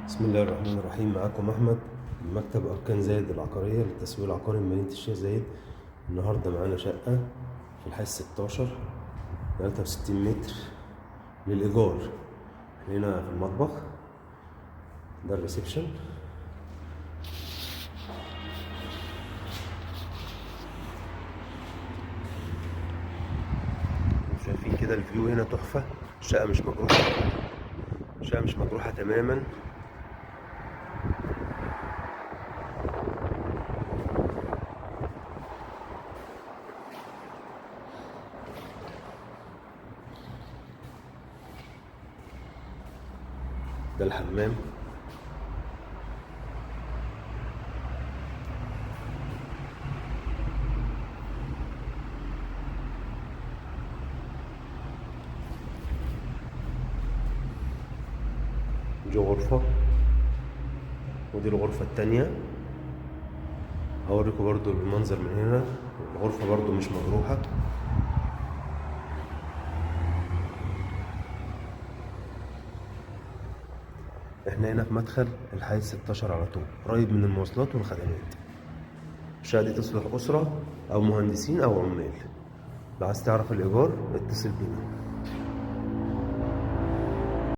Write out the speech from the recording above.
بسم الله الرحمن الرحيم. معاكم أحمد من مكتب أركان زايد العقارية للتسويق العقاري من مدينة الشيخ زايد. النهاردة معانا شقة في الحي 16 63 متر للإيجار. احنا هنا في المطبخ، ده الريسبشن. شايفين كده الفيو هنا تحفة. الشقة مش مجروحة، الشقة مش مجروحة تماما. ده الحمام. دي غرفة، ودي الغرفة التانية. هوريكم برضو المنظر من هنا. الغرفة برضو مش مجروحة. احنا هنا في مدخل الحي 16 على طول، قريب من المواصلات والخدمات. الشقة دي تصلح أسرة أو مهندسين أو عمال. لو عايز تعرف الإيجار اتصل بينا.